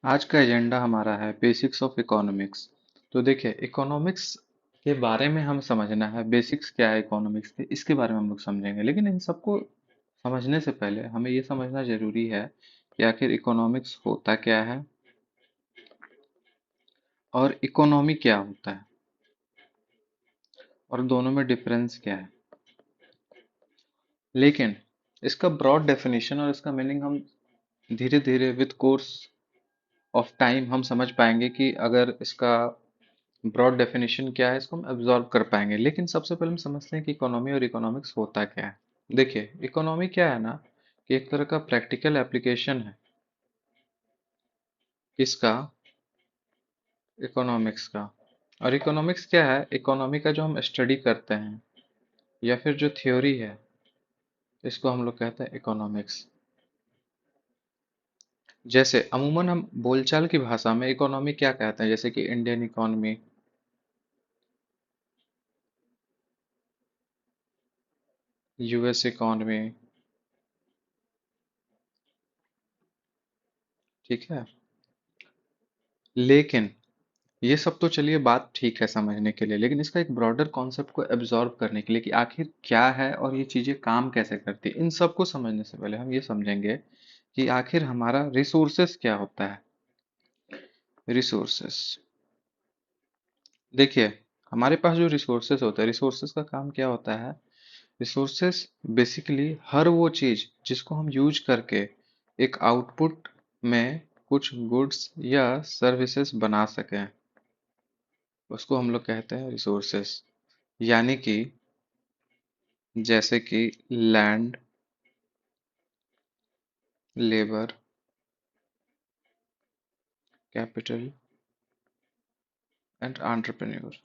आज का एजेंडा हमारा है बेसिक्स ऑफ इकोनॉमिक्स। तो देखिए, इकोनॉमिक्स के बारे में हम समझना है, बेसिक्स क्या है इकोनॉमिक्स के, इसके बारे में हम लोग समझेंगे। लेकिन इन सबको समझने से पहले हमें ये समझना जरूरी है कि आखिर इकोनॉमिक्स होता क्या है और इकोनॉमी क्या होता है और दोनों में डिफरेंस क्या है। लेकिन इसका ब्रॉड डेफिनेशन और इसका मीनिंग हम धीरे धीरे विद कोर्स ऑफ टाइम हम समझ पाएंगे कि अगर इसका ब्रॉड डेफिनेशन क्या है इसको हम एब्जॉर्ब कर पाएंगे। लेकिन सबसे पहले हम समझते हैं कि इकोनॉमी और इकोनॉमिक्स होता क्या है। देखिए, इकोनॉमी क्या है ना, कि एक तरह का प्रैक्टिकल एप्लीकेशन है किसका, इकोनॉमिक्स का। और इकोनॉमिक्स क्या है, इकोनॉमी का जो हम स्टडी करते हैं या फिर जो थ्योरी है, इसको हम लोग कहते हैं इकोनॉमिक्स। जैसे अमूमन हम बोलचाल की भाषा में इकोनॉमी क्या कहते हैं, जैसे कि इंडियन इकोनॉमी, यूएस इकोनॉमी, ठीक है। लेकिन ये सब तो चलिए बात ठीक है समझने के लिए, लेकिन इसका एक ब्रॉडर कॉन्सेप्ट को एब्जॉर्ब करने के लिए कि आखिर क्या है और ये चीजें काम कैसे करती है, इन सब को समझने से पहले हम ये समझेंगे कि आखिर हमारा रिसोर्सेस क्या होता है। रिसोर्सेस, देखिए, हमारे पास जो रिसोर्सेस होता है, रिसोर्सेस का काम क्या होता है। रिसोर्सेस बेसिकली हर वो चीज जिसको हम यूज करके एक आउटपुट में कुछ गुड्स या सर्विसेज बना सकें, उसको हम लोग कहते हैं रिसोर्सेस। यानी कि जैसे कि land, labour, capital and entrepreneur.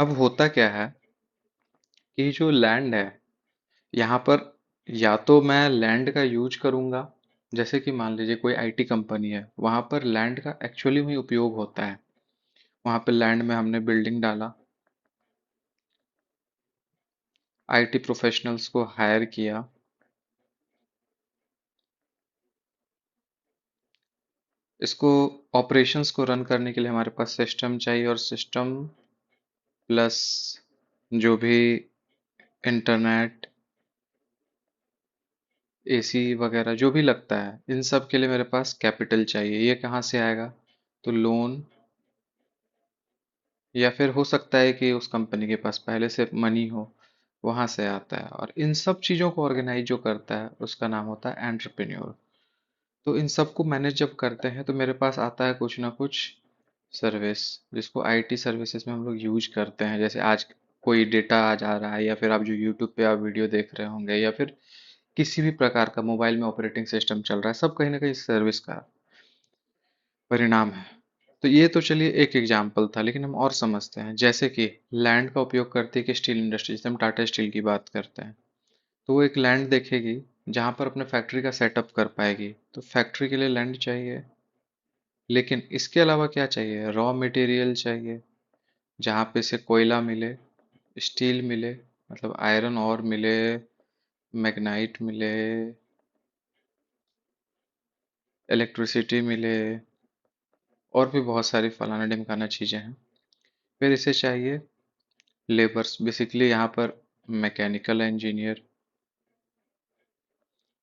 अब होता क्या है कि जो लैंड है, यहाँ पर या तो मैं लैंड का यूज करूंगा, जैसे कि मान लीजिए कोई आईटी कंपनी है, वहां पर लैंड का एक्चुअली में उपयोग होता है। वहां पर लैंड में हमने बिल्डिंग डाला, आईटी प्रोफेशनल्स को हायर किया, इसको ऑपरेशंस को रन करने के लिए हमारे पास सिस्टम चाहिए, और सिस्टम प्लस जो भी इंटरनेट, एसी वगैरह जो भी लगता है, इन सब के लिए मेरे पास कैपिटल चाहिए। ये कहाँ से आएगा, तो लोन, या फिर हो सकता है कि उस कंपनी के पास पहले से मनी हो, वहां से आता है। और इन सब चीजों को ऑर्गेनाइज जो करता है उसका नाम होता है एंटरप्रेन्योर। तो इन सब को मैनेज जब करते हैं तो मेरे पास आता है कुछ ना कुछ सर्विस, जिसको आईटी सर्विसेज में हम लोग यूज करते हैं। जैसे आज कोई डेटा आ जा रहा है, या फिर आप जो यूट्यूब पे आप वीडियो देख रहे होंगे, या फिर किसी भी प्रकार का मोबाइल में ऑपरेटिंग सिस्टम चल रहा है, सब कहीं ना कहीं सर्विस का परिणाम है। तो ये तो चलिए एक एग्जाम्पल था, लेकिन हम और समझते हैं। जैसे कि लैंड का उपयोग करते हैं कि स्टील इंडस्ट्री, जैसे हम टाटा स्टील की बात करते हैं, तो वो एक लैंड देखेगी जहां पर अपने फैक्ट्री का सेटअप कर पाएगी। तो फैक्ट्री के लिए लैंड चाहिए, लेकिन इसके अलावा क्या चाहिए, रॉ मटेरियल चाहिए, जहाँ पे से कोयला मिले, स्टील मिले, मतलब आयरन और मिले, मैग्नाइट मिले, इलेक्ट्रिसिटी मिले, और भी बहुत सारी फलाना ढिमकाना चीज़ें हैं। फिर इसे चाहिए लेबर्स, बेसिकली यहाँ पर मैकेनिकल इंजीनियर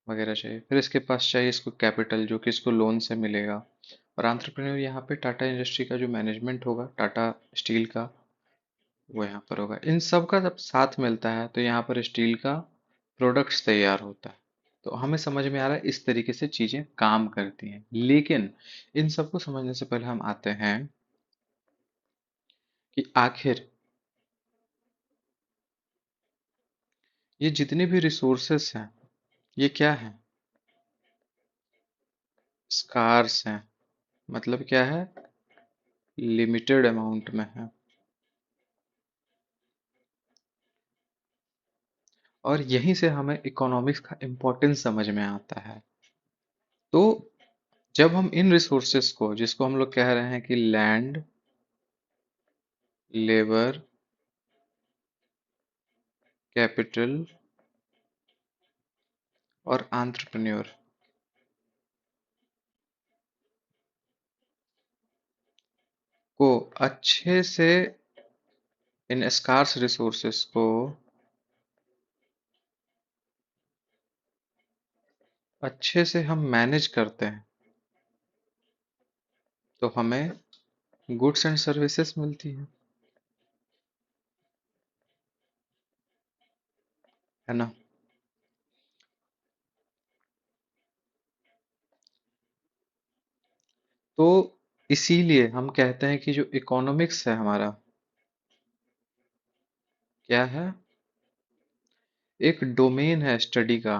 वगैरह चाहिए। फिर इसके पास चाहिए इसको कैपिटल, जो कि इसको लोन से मिलेगा। और एंटरप्रेन्योर यहाँ पे टाटा इंडस्ट्री का जो मैनेजमेंट होगा, टाटा स्टील का, वो यहाँ पर होगा। इन सब का जब साथ मिलता है तो यहाँ पर स्टील का प्रोडक्ट्स तैयार होता है। तो हमें समझ में आ रहा है इस तरीके से चीजें काम करती हैं। लेकिन इन सबको समझने से पहले हम आते हैं कि आखिर ये जितने भी रिसोर्सेस हैं, ये क्या है, स्कार्स हैं। मतलब क्या है, लिमिटेड अमाउंट में है। और यहीं से हमें इकोनॉमिक्स का इम्पोर्टेंस समझ में आता है। तो जब हम इन रिसोर्सेस को, जिसको हम लोग कह रहे हैं कि लैंड, लेबर, कैपिटल और एंटरप्रेन्योर को अच्छे से इन स्कार्स रिसोर्सेस को अच्छे से हम मैनेज करते हैं तो हमें गुड्स एंड सर्विसेज मिलती है ना। तो इसीलिए हम कहते हैं कि जो इकोनॉमिक्स है हमारा क्या है, एक डोमेन है स्टडी का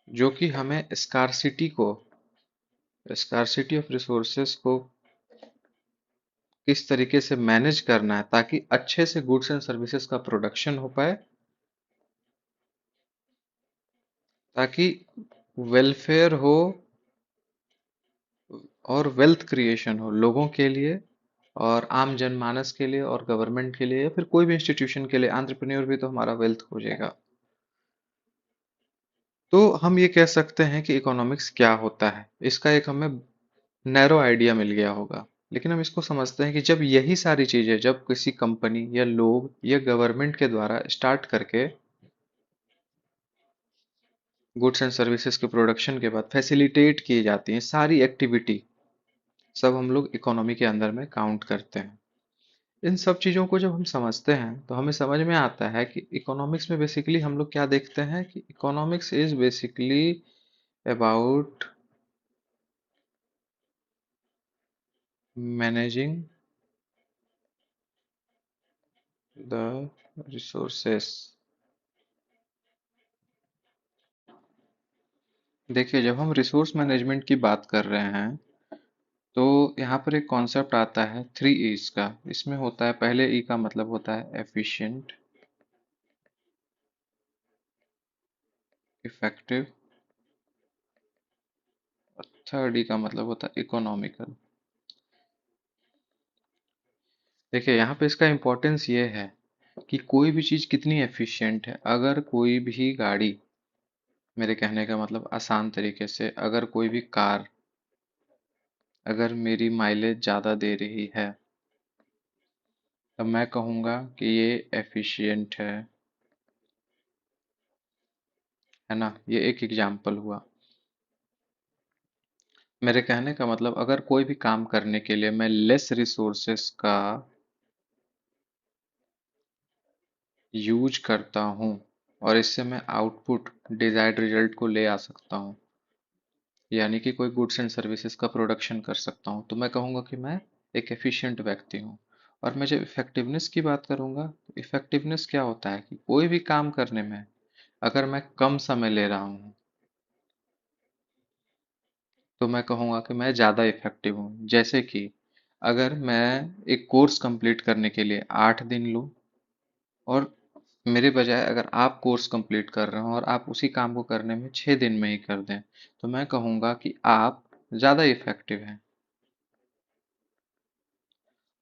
जो कि हमें स्कारसिटी ऑफ रिसोर्सेस को किस तरीके से मैनेज करना है ताकि अच्छे से गुड्स एंड सर्विसेज का प्रोडक्शन हो पाए, ताकि वेलफेयर हो और वेल्थ क्रिएशन हो लोगों के लिए और आम जनमानस के लिए और गवर्नमेंट के लिए या फिर कोई भी इंस्टीट्यूशन के लिए। एंटरप्रेन्योर भी तो हमारा वेल्थ खोजेगा। तो हम ये कह सकते हैं कि इकोनॉमिक्स क्या होता है, इसका एक हमें नैरो आइडिया मिल गया होगा। लेकिन हम इसको समझते हैं कि जब यही सारी चीजें जब किसी कंपनी या लोग या गवर्नमेंट के द्वारा स्टार्ट करके गुड्स एंड सर्विसेज के प्रोडक्शन के बाद फैसिलिटेट की जाती हैं सारी एक्टिविटी, सब हम लोग इकोनॉमी के अंदर में काउंट करते हैं। इन सब चीजों को जब हम समझते हैं तो हमें समझ में आता है कि इकोनॉमिक्स में बेसिकली हम लोग क्या देखते हैं कि economics is basically about managing the resources. देखिए, जब हम रिसोर्स मैनेजमेंट की बात कर रहे हैं तो यहाँ पर एक कॉन्सेप्ट आता है 3 E's का। इसमें होता है, पहले ई का मतलब होता है एफिशिएंट, इफेक्टिव, थर्ड ई का मतलब होता है इकोनॉमिकल। देखिए, यहाँ पे इसका इम्पोर्टेंस ये है कि कोई भी चीज़ कितनी एफिशिएंट है। अगर कोई भी गाड़ी, मेरे कहने का मतलब आसान तरीके से, अगर कोई भी कार अगर मेरी माइलेज ज़्यादा दे रही है तब मैं कहूँगा कि ये एफिशिएंट है ना। ये एक एग्जाम्पल हुआ। मेरे कहने का मतलब अगर कोई भी काम करने के लिए मैं लेस रिसोर्सेस का यूज करता हूँ और इससे मैं आउटपुट डिजायर्ड रिजल्ट को ले आ सकता हूँ, यानी कि कोई गुड्स एंड सर्विसेज का प्रोडक्शन कर सकता हूँ, तो मैं कहूँगा कि मैं एक एफिशिएंट व्यक्ति हूँ। और मैं जब इफेक्टिवनेस की बात करूँगा तो इफेक्टिवनेस क्या होता है कि कोई भी काम करने में अगर मैं कम समय ले रहा हूँ तो मैं कहूँगा कि मैं ज़्यादा इफेक्टिव हूँ। जैसे कि अगर मैं एक कोर्स कंप्लीट करने के लिए 8 दिन लूँ और मेरे बजाय अगर आप कोर्स कंप्लीट कर रहे हो और आप उसी काम को करने में 6 दिन में ही कर दें तो मैं कहूँगा कि आप ज़्यादा इफेक्टिव हैं।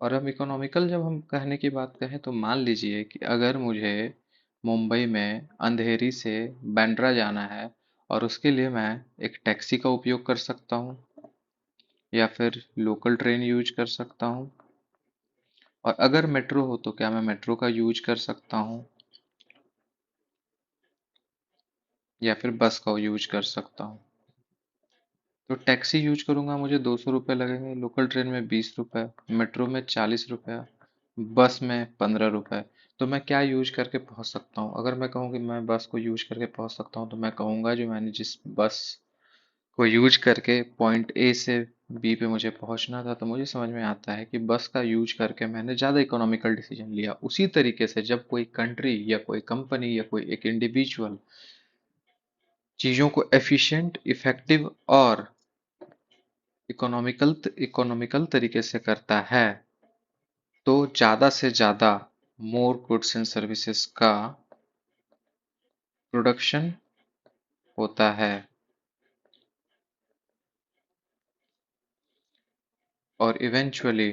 और अब इकोनॉमिकल जब हम कहने की बात कहें तो मान लीजिए कि अगर मुझे मुंबई में अंधेरी से बांद्रा जाना है और उसके लिए मैं एक टैक्सी का उपयोग कर सकता हूँ या फिर लोकल ट्रेन यूज कर सकता हूँ, और अगर मेट्रो हो तो क्या मैं मेट्रो का यूज कर सकता हूँ या फिर बस का यूज कर सकता हूँ। तो टैक्सी यूज करूंगा मुझे 200 रुपये लगेंगे, लोकल ट्रेन में 20 रुपये, मेट्रो में 40 रुपया, बस में 15 रुपये। तो मैं क्या यूज करके पहुंच सकता हूँ? अगर मैं कहूँ कि मैं बस को यूज करके पहुंच सकता हूँ तो मैं कहूँगा जो मैंने जिस बस को यूज करके पॉइंट ए से बी पे मुझे पहुंचना था तो मुझे समझ में आता है कि बस का यूज करके मैंने ज़्यादा इकोनॉमिकल डिसीजन लिया। उसी तरीके से जब कोई कंट्री या कोई कंपनी या कोई एक इंडिविजुअल चीज़ों को एफिशिएंट, इफेक्टिव और इकोनॉमिकल तरीके से करता है तो ज़्यादा से ज़्यादा मोर गुड्स एंड सर्विसेज का प्रोडक्शन होता है और eventually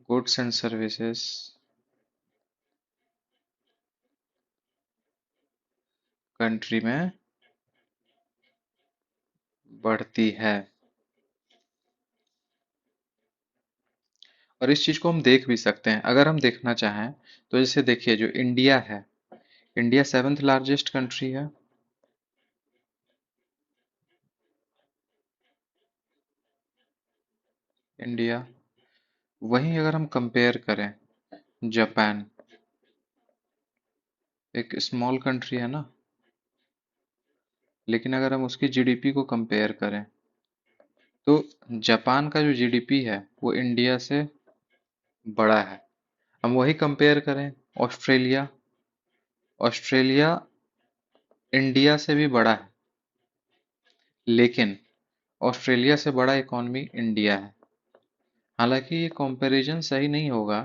goods and services country में बढ़ती है। और इस चीज को हम देख भी सकते हैं, अगर हम देखना चाहें तो जैसे देखिए जो इंडिया है, इंडिया सेवेंथ लार्जेस्ट कंट्री है। इंडिया, वहीं अगर हम कंपेयर करें जापान, एक स्मॉल कंट्री है ना, लेकिन अगर हम उसकी जीडीपी को कंपेयर करें तो जापान का जो जीडीपी है वो इंडिया से बड़ा है। हम वही कंपेयर करें ऑस्ट्रेलिया, ऑस्ट्रेलिया इंडिया से भी बड़ा है, लेकिन ऑस्ट्रेलिया से बड़ा इकॉनमी इंडिया है। हालांकि ये कंपैरिजन सही नहीं होगा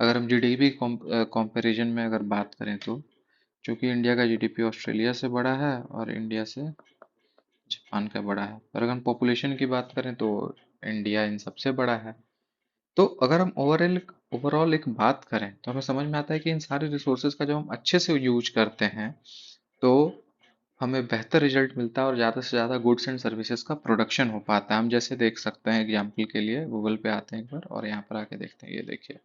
अगर हम जीडीपी कंपैरिजन में अगर बात करें तो, क्योंकि इंडिया का जीडीपी ऑस्ट्रेलिया से बड़ा है और इंडिया से जापान का बड़ा है। पर अगर हम पॉपुलेशन की बात करें तो इंडिया इन सबसे बड़ा है। तो अगर हम ओवरऑल ओवरऑल एक बात करें तो हमें समझ में आता है कि इन सारे रिसोर्सेज का जब हम अच्छे से यूज करते हैं तो हमें बेहतर रिजल्ट मिलता है और ज़्यादा से ज़्यादा गुड्स एंड सर्विसेज का प्रोडक्शन हो पाता है। हम जैसे देख सकते हैं, एग्जाम्पल के लिए गूगल पे आते हैं एक बार और यहाँ पर आके देखते हैं, ये देखिए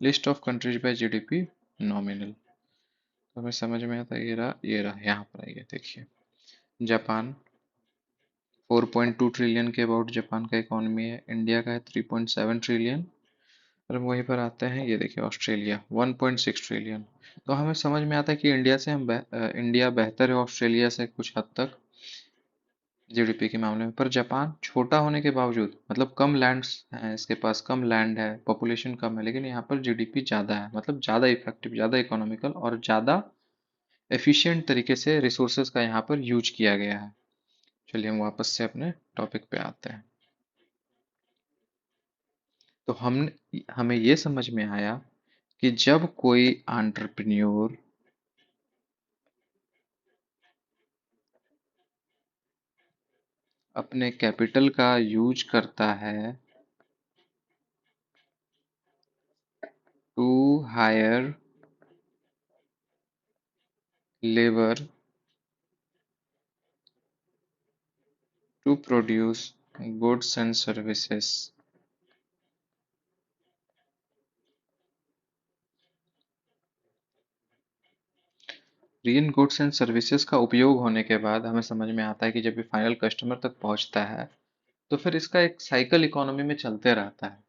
list of countries by GDP nominal. तो हमें समझ में आता है, ये रहा यहाँ पर आइए देखिए, जापान 4.2 ट्रिलियन के अबाउट जापान का इकोनॉमी है, इंडिया का है 3.7 ट्रिलियन। और हम वहीं पर आते हैं, ये देखिए ऑस्ट्रेलिया 1.6 ट्रिलियन। तो हमें समझ में आता है कि इंडिया से इंडिया बेहतर है ऑस्ट्रेलिया से कुछ हद तक जीडीपी के मामले में। पर जापान छोटा होने के बावजूद, मतलब कम लैंड्स हैं इसके पास, कम लैंड है, पॉपुलेशन कम है, लेकिन यहाँ पर जीडीपी ज़्यादा है, मतलब ज़्यादा इफेक्टिव, ज़्यादा इकोनॉमिकल और ज़्यादा एफिशिएंट तरीके से रिसोर्सेज का यहाँ पर यूज किया गया है। चलिए हम वापस से अपने टॉपिक पे आते हैं। तो हमें ये समझ में आया कि जब कोई एंटरप्रेन्योर अपने कैपिटल का यूज करता है to hire labour to produce goods and services, इन गुड्स एंड सर्विसेज का उपयोग होने के बाद हमें समझ में आता है कि जब ये फाइनल कस्टमर तक पहुंचता है तो फिर इसका एक साइकिल इकोनॉमी में चलते रहता है।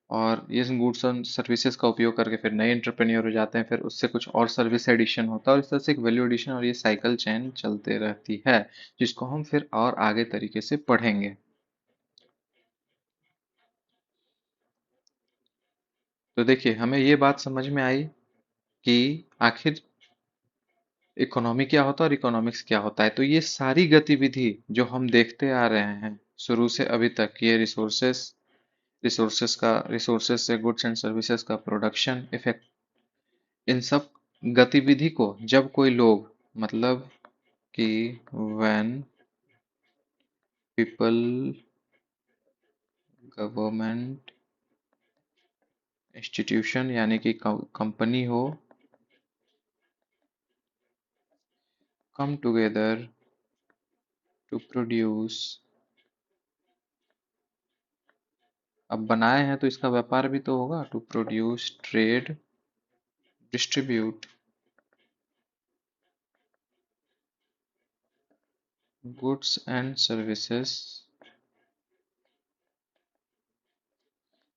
और ये गुड्स एंड सर्विसेज का उपयोग करके फिर नए एंटरप्रेन्योर हो जाते हैं, फिर उससे कुछ और सर्विस एडिशन होता है और इस तरह से एक वैल्यू एडिशन और ये साइकिल चेन चलते रहती है, जिसको हम फिर और आगे तरीके से पढ़ेंगे। तो देखिए हमें ये बात समझ में आई कि आखिर इकोनॉमी क्या होता है और इकोनॉमिक्स क्या होता है। तो ये सारी गतिविधि जो हम देखते आ रहे हैं शुरू से अभी तक, ये रिसोर्सेस से गुड्स एंड सर्विसेज का प्रोडक्शन इफेक्ट, इन सब गतिविधि को जब कोई लोग, मतलब कि व्हेन पीपल, गवर्नमेंट, इंस्टीट्यूशन यानी कि कंपनी हो, कम टुगेदर टू प्रोड्यूस, अब बनाए हैं तो इसका व्यापार भी तो होगा, to produce, trade, distribute goods and services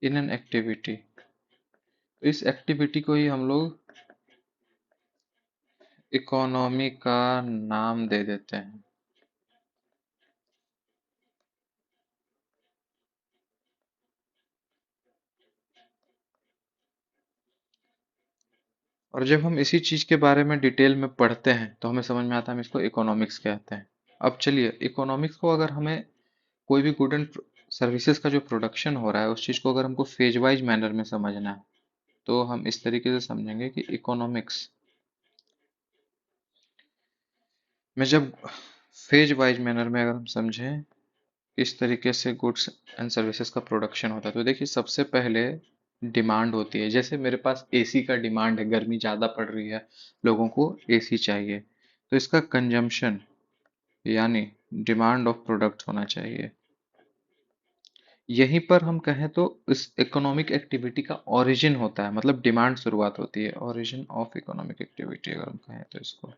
in an activity. इस एक्टिविटी को ही हम लोग इकोनॉमी का नाम दे देते हैं। और जब हम इसी चीज के बारे में डिटेल में पढ़ते हैं तो हमें समझ में आता है हम इसको इकोनॉमिक्स कहते हैं। अब चलिए इकोनॉमिक्स को, अगर हमें कोई भी गुड एंड सर्विसेज का जो प्रोडक्शन हो रहा है उस चीज को अगर हमको फेज वाइज मैनर में समझना है तो हम इस तरीके से समझेंगे कि इकोनॉमिक्स में जब फेज वाइज मैनर में अगर हम समझें इस तरीके से गुड्स एंड सर्विसेज का प्रोडक्शन होता है, तो देखिए सबसे पहले डिमांड होती है। जैसे मेरे पास एसी का डिमांड है, गर्मी ज़्यादा पड़ रही है, लोगों को एसी चाहिए, तो इसका कंजम्पशन यानी डिमांड ऑफ प्रोडक्ट होना चाहिए। यहीं पर हम कहें तो इस इकोनॉमिक एक्टिविटी का ओरिजिन होता है, मतलब डिमांड शुरुआत होती है, ओरिजिन ऑफ इकोनॉमिक एक्टिविटी अगर हम कहें तो इसको।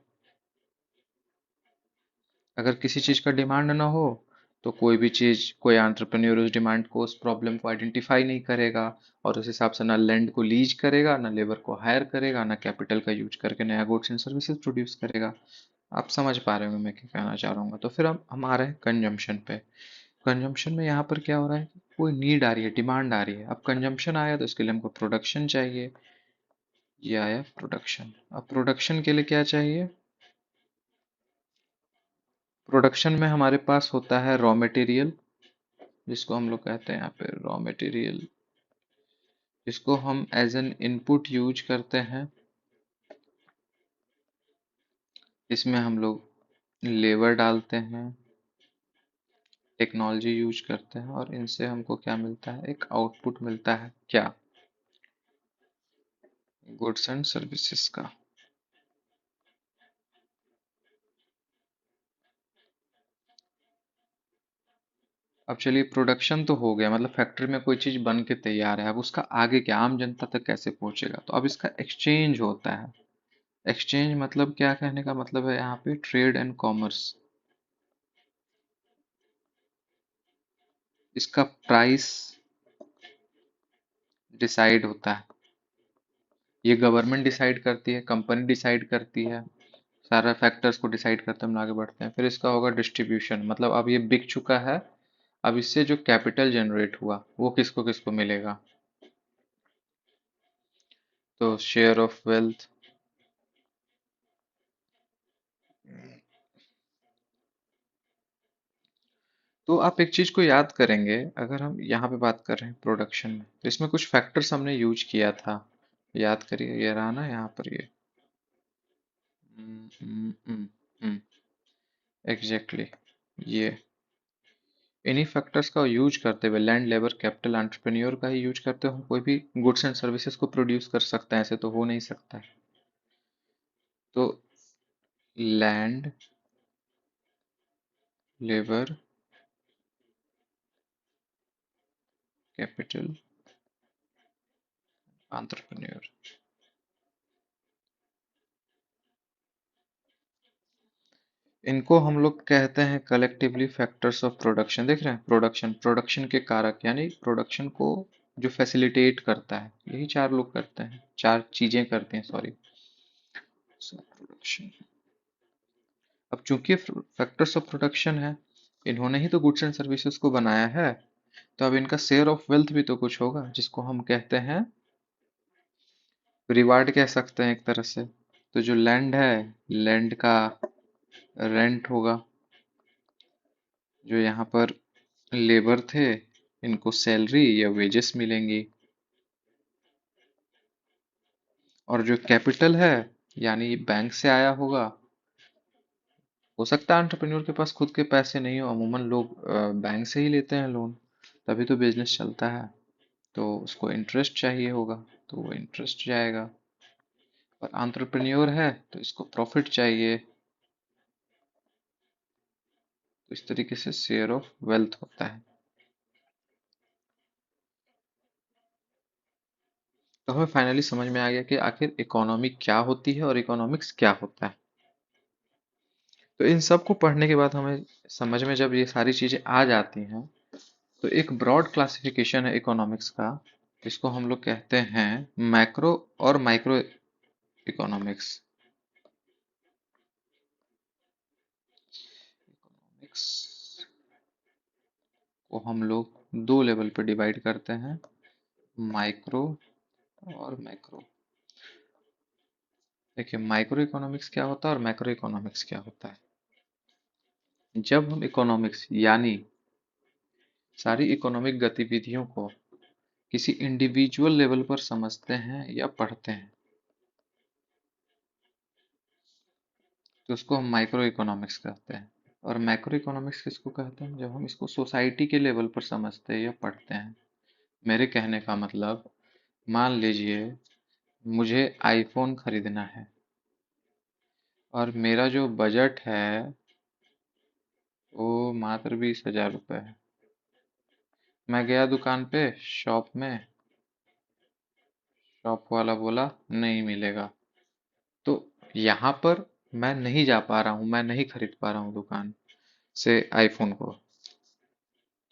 अगर किसी चीज का डिमांड ना हो तो कोई भी चीज, कोई एंटरप्रेन्योर उस डिमांड को, उस प्रॉब्लम को आइडेंटिफाई नहीं करेगा, और उस हिसाब से ना लैंड को लीज करेगा, ना लेबर को हायर करेगा, ना कैपिटल का यूज करके नया गुड्स एंड सर्विसेज प्रोड्यूस करेगा। आप समझ पा रहे होंगे मैं क्या कहना चाह रहा हूँ। तो फिर हम आ रहे हैं कंजम्पशन पे। कंजम्पशन में यहाँ पर क्या हो रहा है, कोई नीड आ रही है, डिमांड आ रही है। अब कंजम्पशन आया तो इसके लिए हमको प्रोडक्शन चाहिए। ये आया प्रोडक्शन। अब प्रोडक्शन के लिए क्या चाहिए, प्रोडक्शन में हमारे पास होता है रॉ मटेरियल, जिसको हम लोग कहते हैं यहाँ पे रॉ मटेरियल, जिसको हम एज एन इनपुट यूज करते हैं। इसमें हम लोग लेबर डालते हैं, टेक्नोलॉजी यूज करते हैं, और इनसे हमको क्या मिलता है, एक आउटपुट मिलता है, क्या, गुड्स एंड सर्विसेज का। अब चलिए, प्रोडक्शन तो हो गया, मतलब फैक्ट्री में कोई चीज बन के तैयार है। अब उसका आगे क्या, आम जनता तक कैसे पहुंचेगा, तो अब इसका एक्सचेंज होता है। एक्सचेंज मतलब क्या, कहने का मतलब है यहाँ पे ट्रेड एंड कॉमर्स। इसका प्राइस डिसाइड होता है, ये गवर्नमेंट डिसाइड करती है, कंपनी डिसाइड करती है, सारा फैक्टर्स को डिसाइड करते हैं, हम आगे बढ़ते हैं। फिर इसका होगा डिस्ट्रीब्यूशन, मतलब अब ये बिक चुका है, अब इससे जो कैपिटल जनरेट हुआ वो किसको किसको मिलेगा, तो शेयर ऑफ वेल्थ। तो आप एक चीज को याद करेंगे, अगर हम यहाँ पे बात कर रहे हैं प्रोडक्शन में, तो इसमें कुछ फैक्टर्स हमने यूज किया था। याद करिए, ये रहा ना यहाँ पर ये, एग्जैक्टली, ये इन्हीं फैक्टर्स का यूज करते हुए, लैंड, लेबर, कैपिटल, एंटरप्रेन्योर का ही यूज करते हुए हम कोई भी गुड्स एंड सर्विसेज को प्रोड्यूस कर सकते हैं, ऐसे तो हो नहीं सकता है। तो लैंड, लेबर, कैपिटल, एंटरप्रेन्योर, इनको हम लोग कहते हैं कलेक्टिवली फैक्टर्स ऑफ प्रोडक्शन। देख रहे हैं, प्रोडक्शन, प्रोडक्शन के कारक, यानी प्रोडक्शन को जो फैसिलिटेट करता है, यही चार लोग करते हैं, चार चीजें करते हैं, सॉरी, प्रोडक्शन। अब चूंकि फैक्टर्स ऑफ प्रोडक्शन है, इन्होंने ही तो गुड्स एंड सर्विसेज को बनाया है, तो अब इनका शेयर ऑफ वेल्थ भी तो कुछ होगा, जिसको हम कहते हैं रिवार्ड, कह सकते हैं एक तरह से। तो जो लैंड है, लैंड का रेंट होगा, जो यहाँ पर लेबर थे, इनको सैलरी या वेजेस मिलेंगी, और जो कैपिटल है, यानी बैंक से आया होगा। हो सकता है एंटरप्रेन्योर के पास खुद के पैसे नहीं हो, अमूमन लोग बैंक से ही लेते हैं लोन, तभी तो बिजनेस चलता है। तो उसको इंटरेस्ट चाहिए होगा, तो वो इंटरेस्ट जाएगा। और एंटरप्रेन्योर है तो इसको प्रॉफिट चाहिए, तो इस तरीके से शेयर ऑफ वेल्थ होता है। तो हमें फाइनली समझ में आ गया कि आखिर इकोनॉमी क्या होती है और इकोनॉमिक्स क्या होता है। तो इन सब को पढ़ने के बाद हमें समझ में जब ये सारी चीजें आ जाती हैं, तो एक ब्रॉड क्लासिफिकेशन है इकोनॉमिक्स का, जिसको हम लोग कहते हैं मैक्रो और माइक्रो इकोनॉमिक्स। इकोनॉमिक्स को हम लोग दो लेवल पे डिवाइड करते हैं, माइक्रो और मैक्रो। देखिए, माइक्रो इकोनॉमिक्स क्या होता है और मैक्रो इकोनॉमिक्स क्या होता है। जब हम इकोनॉमिक्स यानी सारी इकोनॉमिक गतिविधियों को किसी इंडिविजुअल लेवल पर समझते हैं या पढ़ते हैं, तो उसको हम माइक्रो इकोनॉमिक्स कहते हैं। और मैक्रो इकोनॉमिक्स किसको कहते हैं, जब हम इसको सोसाइटी के लेवल पर समझते हैं या पढ़ते हैं। मेरे कहने का मतलब, मान लीजिए मुझे आईफोन खरीदना है, और मेरा जो बजट है वो मात्र 20,000 रुपये है। मैं गया दुकान पे, शॉप में, शॉप वाला बोला नहीं मिलेगा। तो यहाँ पर मैं नहीं जा पा रहा हूँ, मैं नहीं खरीद पा रहा हूँ दुकान से आईफोन को।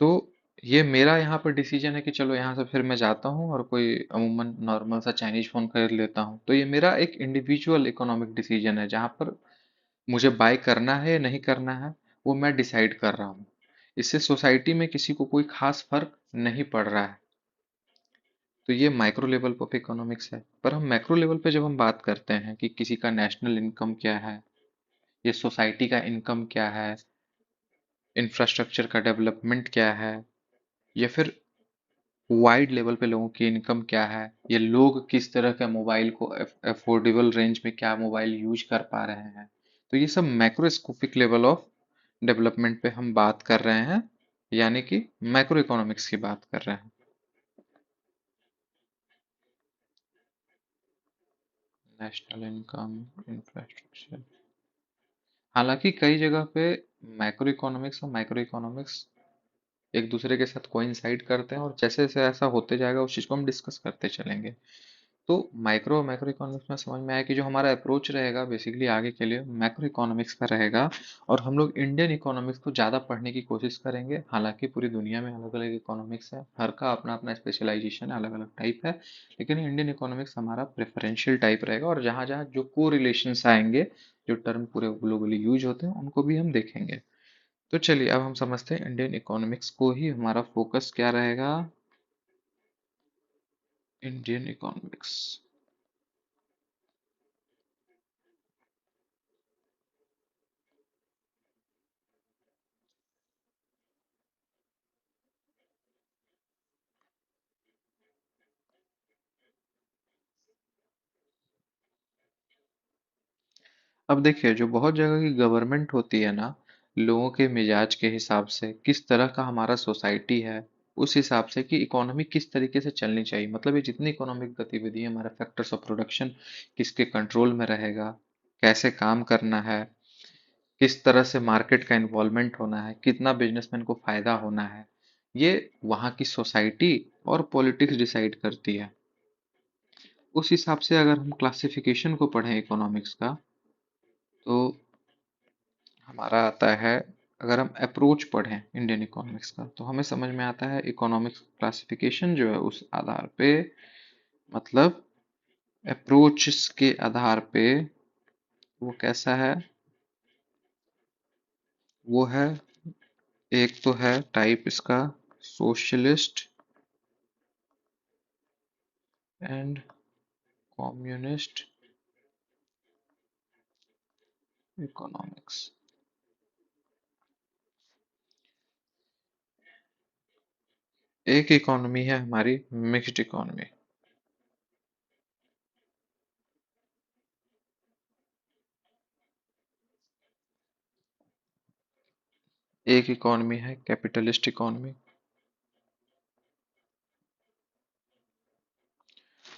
तो ये मेरा यहाँ पर डिसीजन है कि चलो यहाँ से फिर मैं जाता हूँ और कोई अमूमन नॉर्मल सा चाइनीज फोन खरीद लेता हूँ। तो ये मेरा एक इंडिविजुअल इकोनॉमिक डिसीजन है, जहाँ पर मुझे बाय करना है या नहीं करना है, वो मैं डिसाइड कर रहा हूँ। इससे सोसाइटी में किसी को कोई खास फर्क नहीं पड़ रहा है। तो ये माइक्रो लेवल ऑफ इकोनॉमिक्स है। पर हम मैक्रो लेवल पे जब हम बात करते हैं कि किसी का नेशनल इनकम क्या है, ये सोसाइटी का इनकम क्या है, इंफ्रास्ट्रक्चर का डेवलपमेंट क्या है, या फिर वाइड लेवल पे लोगों की इनकम क्या है, ये लोग किस तरह का मोबाइल को अफोर्डेबल रेंज में क्या मोबाइल यूज कर पा रहे हैं, तो ये सब मैक्रोस्कोपिक लेवल ऑफ डेवलपमेंट पे हम बात कर रहे हैं, यानी कि मैक्रो इकोनॉमिक्स की बात कर रहे हैं। National income, infrastructure. हालांकि कई जगह पे मैक्रो इकोनॉमिक्स और माइक्रो इकोनॉमिक्स एक दूसरे के साथ कोइंसाइड करते हैं, और जैसे जैसे ऐसा होते जाएगा उस चीज को हम डिस्कस करते चलेंगे। तो माइक्रो और मैक्रो इकोनॉमिक्स में समझ में आया कि जो हमारा अप्रोच रहेगा बेसिकली आगे के लिए मैक्रो इकोनॉमिक्स का रहेगा। और हम लोग इंडियन इकोनॉमिक्स को ज़्यादा पढ़ने की कोशिश करेंगे। हालांकि पूरी दुनिया में अलग अलग इकोनॉमिक्स है, हर का अपना अपना स्पेशलाइजेशन है, अलग अलग टाइप है। लेकिन इंडियन इकोनॉमिक्स हमारा प्रेफरेंशियल टाइप रहेगा, और जहाँ जहाँ जो को रिलेशंस आएंगे, जो टर्म पूरे ग्लोबली यूज होते हैं, उनको भी हम देखेंगे। तो चलिए अब हम समझते हैं इंडियन इकोनॉमिक्स को ही हमारा फोकस क्या रहेगा। Indian economics. अब देखिए, जो बहुत जगह की गवर्नमेंट होती है ना, लोगों के मिजाज के हिसाब से किस तरह का हमारा सोसाइटी है, उस हिसाब से कि इकोनॉमी किस तरीके से चलनी चाहिए। मतलब ये जितनी इकोनॉमिक गतिविधि है, हमारा फैक्टर्स ऑफ प्रोडक्शन किसके कंट्रोल में रहेगा, कैसे काम करना है, किस तरह से मार्केट का इन्वॉल्वमेंट होना है, कितना बिजनेसमैन को फायदा होना है, ये वहाँ की सोसाइटी और पॉलिटिक्स डिसाइड करती है। उस हिसाब से अगर हम क्लासिफिकेशन को पढ़ें इकोनॉमिक्स का, तो हमारा आता है, अगर हम अप्रोच पढ़ें इंडियन इकोनॉमिक्स का, तो हमें समझ में आता है इकोनॉमिक्स क्लासिफिकेशन जो है उस आधार पे, मतलब अप्रोचेस के आधार पे वो कैसा है। वो है, एक तो है टाइप इसका सोशलिस्ट एंड कम्युनिस्ट इकोनॉमिक्स। एक इकोनॉमी है हमारी मिक्स्ड इकोनॉमी। एक इकोनॉमी है कैपिटलिस्ट इकोनॉमी।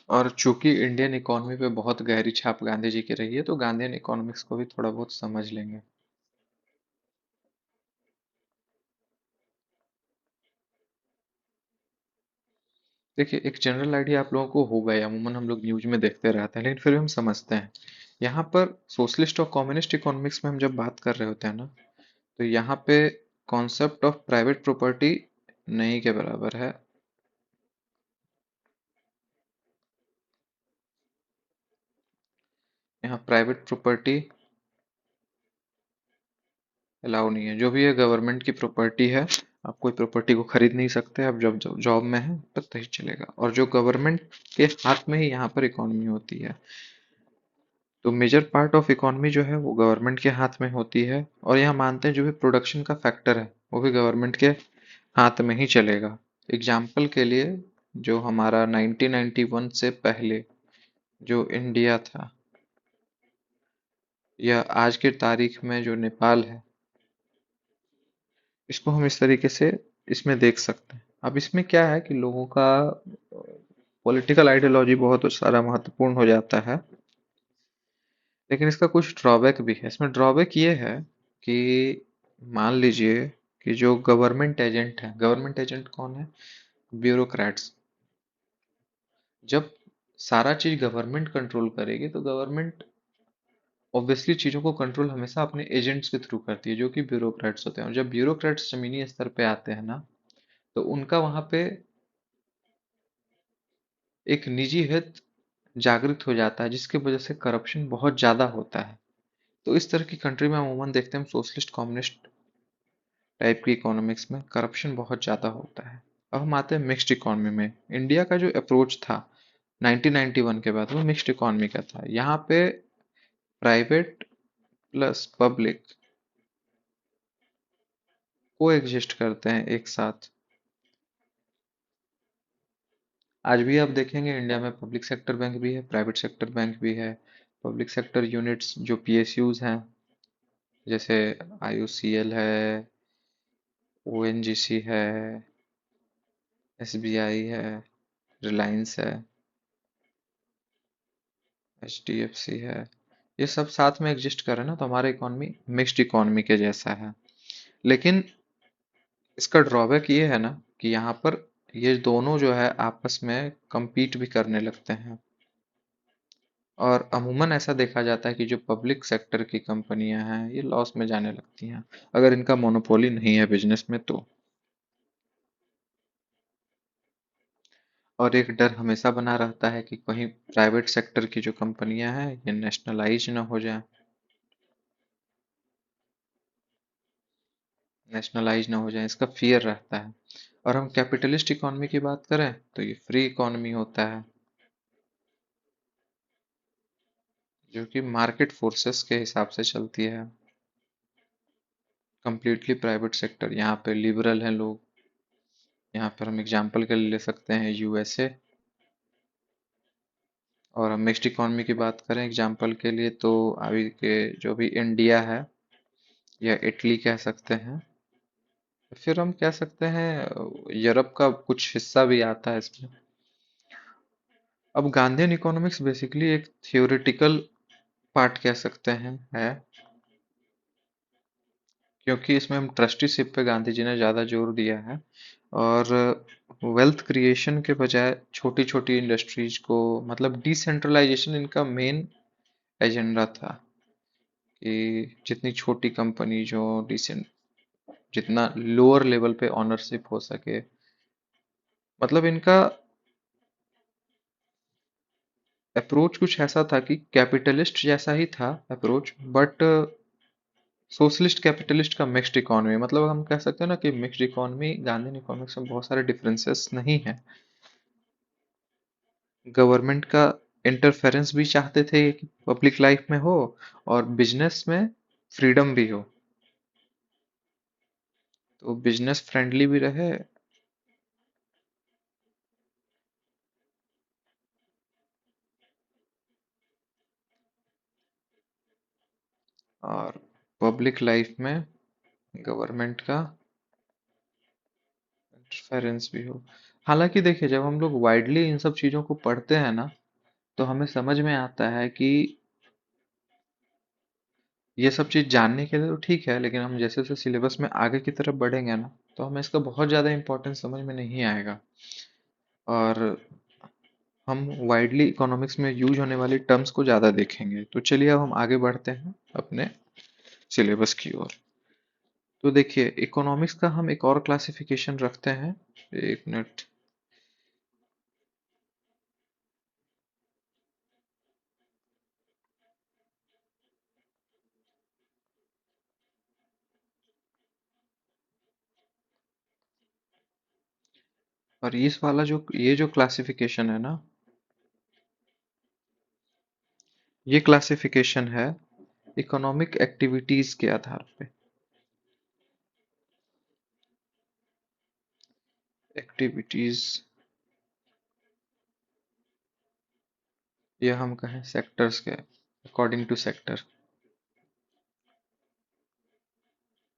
और चूंकि इंडियन इकोनॉमी पे बहुत गहरी छाप गांधी जी की रही है, तो गांधीयन इकोनॉमिक्स को भी थोड़ा बहुत समझ लेंगे। देखिए, एक जनरल आइडिया आप लोगों को होगा ही, अमूमन हम लोग न्यूज में देखते रहते हैं, लेकिन फिर भी हम समझते हैं। यहाँ पर सोशलिस्ट और कम्युनिस्ट इकोनॉमिक्स में हम जब बात कर रहे होते हैं ना, तो यहाँ पे कॉन्सेप्ट ऑफ प्राइवेट प्रॉपर्टी नहीं के बराबर है। यहाँ प्राइवेट प्रॉपर्टी अलाउ नहीं है। जो भी है गवर्नमेंट की प्रॉपर्टी है, आप कोई प्रॉपर्टी को खरीद नहीं सकते। आप जब जब जॉब में हैं तब तक ही चलेगा, और जो गवर्नमेंट के हाथ में ही यहाँ पर इकोनॉमी होती है। तो मेजर पार्ट ऑफ इकोनॉमी जो है वो गवर्नमेंट के हाथ में होती है, और यहाँ मानते हैं जो भी प्रोडक्शन का फैक्टर है वो भी गवर्नमेंट के हाथ में ही चलेगा। एग्जाम्पल के लिए, जो हमारा 1991 से पहले जो इंडिया था, या आज की तारीख में जो नेपाल है, इसको हम इस तरीके से इसमें देख सकते हैं। अब इसमें क्या है कि लोगों का पॉलिटिकल आइडियोलॉजी बहुत सारा महत्वपूर्ण हो जाता है। लेकिन इसका कुछ ड्रॉबैक भी है। इसमें ड्रॉबैक ये है कि मान लीजिए कि जो गवर्नमेंट एजेंट है, गवर्नमेंट एजेंट कौन है? ब्यूरोक्रेट्स। जब सारा चीज गवर्नमेंट कंट्रोल करेगी तो गवर्नमेंट ऑब्वियसली चीजों को कंट्रोल हमेशा अपने एजेंट्स के थ्रू करती है, जो कि ब्यूरोक्रेट्स होते हैं। और जब ब्यूरोक्रेट्स जमीनी स्तर पे आते हैं ना, तो उनका वहां पे एक निजी हित जागृत हो जाता है, जिसकी वजह से करप्शन बहुत ज्यादा होता है। तो इस तरह की कंट्री में अमूमन देखते हैं हम, सोशलिस्ट कम्युनिस्ट टाइप की इकोनॉमिक्स में करप्शन बहुत ज्यादा होता है। अब हम आते हैं मिक्स्ड इकोनॉमी में। इंडिया का जो अप्रोच था 1991 के बाद, वो मिक्स्ड इकोनॉमी का था। यहाँ पे प्राइवेट प्लस पब्लिक को एग्जिस्ट करते हैं एक साथ। आज भी आप देखेंगे इंडिया में पब्लिक सेक्टर बैंक भी है, प्राइवेट सेक्टर बैंक भी है। पब्लिक सेक्टर यूनिट्स जो पीएसयूज हैं, जैसे आईयूसीएल है, ओएनजीसी है, एसबीआई है, रिलायंस है, एचडीएफसी है, ये सब साथ में एग्जिस्ट कर रहे हैं ना, तो हमारा इकोनॉमी मिक्स्ड इकोनॉमी के जैसा है। लेकिन इसका ड्रॉबैक ये है ना कि यहाँ पर ये दोनों जो है आपस में compete भी करने लगते हैं। और अमूमन ऐसा देखा जाता है कि जो पब्लिक सेक्टर की कंपनियां हैं ये लॉस में जाने लगती हैं, अगर इनका मोनोपोली नहीं है बिजनेस में तो। और एक डर हमेशा बना रहता है कि कहीं प्राइवेट सेक्टर की जो कंपनियां हैं ये नेशनलाइज ना हो जाए, नेशनलाइज ना हो जाए, इसका फियर रहता है। और हम कैपिटलिस्ट इकोनॉमी की बात करें तो ये फ्री इकोनॉमी होता है, जो कि मार्केट फोर्सेस के हिसाब से चलती है। कंप्लीटली प्राइवेट सेक्टर, यहाँ पे लिबरल हैं लोग। यहाँ पर हम एग्जांपल के लिए ले सकते हैं यूएसए। और हम मिक्स्ड इकोनॉमी की बात करें एग्जांपल के लिए, तो अभी के जो भी इंडिया है या इटली कह सकते हैं, फिर हम कह सकते हैं यूरोप का कुछ हिस्सा भी आता है इसमें। अब गांधीयन इकोनॉमिक्स बेसिकली एक थियोरेटिकल पार्ट कह सकते हैं है, क्योंकि इसमें हम ट्रस्टीशिप पे गांधी जी ने ज़्यादा जोर दिया है। और वेल्थ क्रिएशन के बजाय छोटी छोटी इंडस्ट्रीज को, मतलब डिसेंट्रलाइजेशन इनका मेन एजेंडा था कि जितनी छोटी कंपनी जो डिसेंट, जितना लोअर लेवल पे ऑनरशिप हो सके। मतलब इनका अप्रोच कुछ ऐसा था कि कैपिटलिस्ट जैसा ही था अप्रोच, बट सोशलिस्ट कैपिटलिस्ट का मिक्स्ड इकोनॉमी। मतलब हम कह सकते हैं ना कि मिक्स्ड इकोनॉमी गांधीन इकोनॉमिक्स में बहुत सारे डिफरेंसेस नहीं है। गवर्नमेंट का इंटरफेरेंस भी चाहते थे कि पब्लिक लाइफ में हो, और बिजनेस में फ्रीडम भी हो, तो बिजनेस फ्रेंडली भी रहे। और पब्लिक लाइफ में गवर्नमेंट का इंटरफेरेंस भी हो। हालांकि देखिए, जब हम लोग वाइडली इन सब चीज़ों को पढ़ते हैं ना, तो हमें समझ में आता है कि ये सब चीज़ जानने के लिए तो ठीक है, लेकिन हम जैसे जैसे सिलेबस में आगे की तरफ बढ़ेंगे ना, तो हमें इसका बहुत ज़्यादा इंपॉर्टेंस समझ में नहीं आएगा। और हम वाइडली इकोनॉमिक्स में यूज होने वाली टर्म्स को ज़्यादा देखेंगे। तो चलिए अब हम आगे बढ़ते हैं अपने सिलेबस की ओर। तो देखिए, इकोनॉमिक्स का हम एक और क्लासिफिकेशन रखते हैं। एक मिनट। और इस वाला जो ये जो क्लासिफिकेशन है ना, ये क्लासिफिकेशन है इकोनॉमिक एक्टिविटीज के आधार पे। एक्टिविटीज, या हम कहें सेक्टर्स के, according to sector.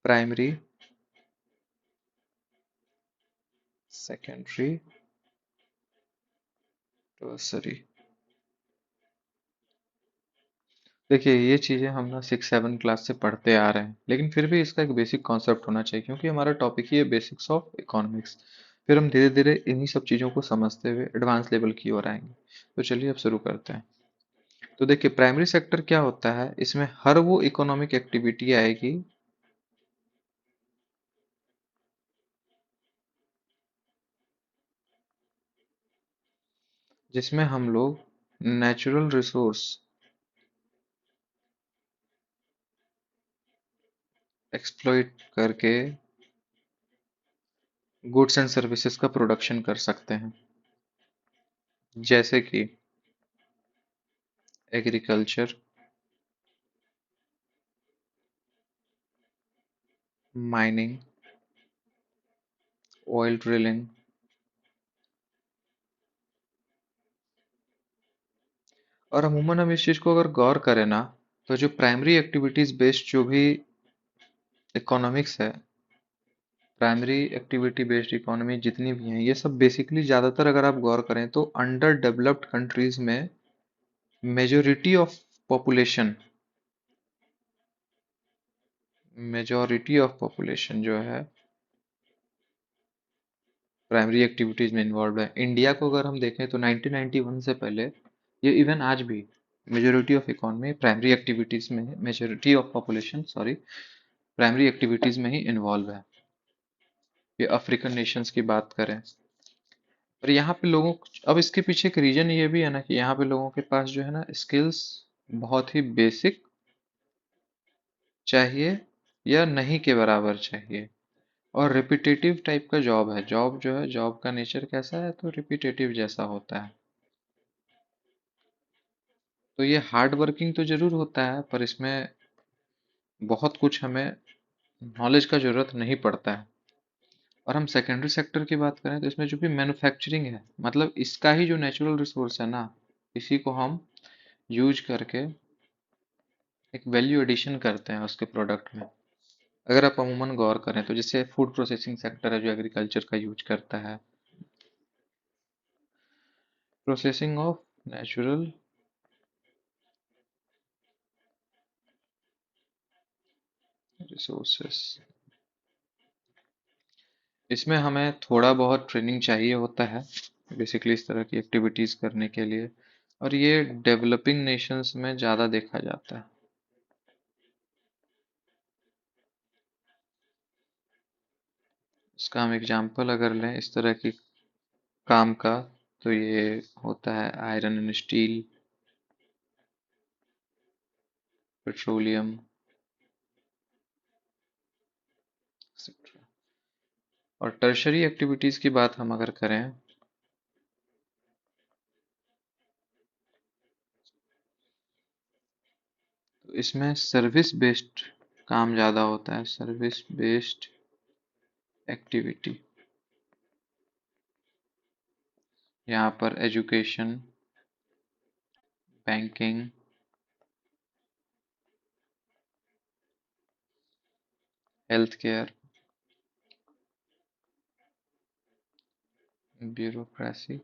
Primary, secondary, tertiary. देखिए ये चीज़ें हम ना 6-7 क्लास से पढ़ते आ रहे हैं, लेकिन फिर भी इसका एक बेसिक कॉन्सेप्ट होना चाहिए क्योंकि हमारा टॉपिक ही है बेसिक्स ऑफ इकोनॉमिक्स। फिर हम धीरे धीरे इन्हीं सब चीज़ों को समझते हुए एडवांस लेवल की ओर आएंगे। तो चलिए अब शुरू करते हैं। तो देखिए प्राइमरी सेक्टर क्या होता है, इसमें हर वो इकोनॉमिक एक्टिविटी आएगी जिसमें हम लोग नेचुरल रिसोर्स एक्सप्लॉइट करके गुड्स एंड सर्विसेज का प्रोडक्शन कर सकते हैं। जैसे कि एग्रीकल्चर, माइनिंग, ऑयल ड्रिलिंग। और अमूमन हम इस चीज़ को अगर गौर करें ना, तो जो प्राइमरी एक्टिविटीज बेस्ड जो भी इकोनॉमिक्स है, प्राइमरी एक्टिविटी बेस्ड इकोनॉमी जितनी भी हैं, ये सब बेसिकली ज़्यादातर अगर आप गौर करें तो अंडर डेवलप्ड कंट्रीज में majority of population majority of population जो है प्राइमरी एक्टिविटीज में इन्वॉल्व है। इंडिया को अगर हम देखें तो 1991 से पहले, ये इवन आज भी majority of economy primary activities में, majority of population sorry, primary activities में ही इन्वॉल्व है। ये अफ्रीकन नेशंस की बात करें, और यहाँ पे लोगों अब इसके पीछे एक रीजन ये भी है ना कि यहाँ पे लोगों के पास जो है ना स्किल्स बहुत ही बेसिक चाहिए या नहीं के बराबर चाहिए। और रिपीटेटिव टाइप का जॉब है, जॉब जो है, जॉब का नेचर कैसा है, तो रिपीटेटिव जैसा होता है। तो ये हार्ड वर्किंग तो जरूर होता है, पर इसमें बहुत कुछ हमें नॉलेज का जरूरत नहीं पड़ता है। और हम सेकेंडरी सेक्टर की बात करें तो इसमें जो भी मैन्युफैक्चरिंग है, मतलब इसका ही जो नेचुरल रिसोर्स है ना, इसी को हम यूज करके एक वैल्यू एडिशन करते हैं उसके प्रोडक्ट में। अगर आप अमूमन गौर करें तो जैसे फूड प्रोसेसिंग सेक्टर है जो एग्रीकल्चर का यूज करता है, प्रोसेसिंग ऑफ नेचुरल रिसोर्सेस, इसमें हमें थोड़ा बहुत ट्रेनिंग चाहिए होता है बेसिकली इस तरह की एक्टिविटीज करने के लिए। और ये डेवलपिंग नेशंस में ज़्यादा देखा जाता है। इसका हम एग्जांपल अगर लें इस तरह की काम का, तो ये होता है iron and steel, petroleum, etcetera. और टर्शरी एक्टिविटीज़ की बात हम अगर करें, तो इसमें सर्विस बेस्ड काम ज़्यादा होता है, सर्विस बेस्ड एक्टिविटी। यहाँ पर education, banking, health care, bureaucracy.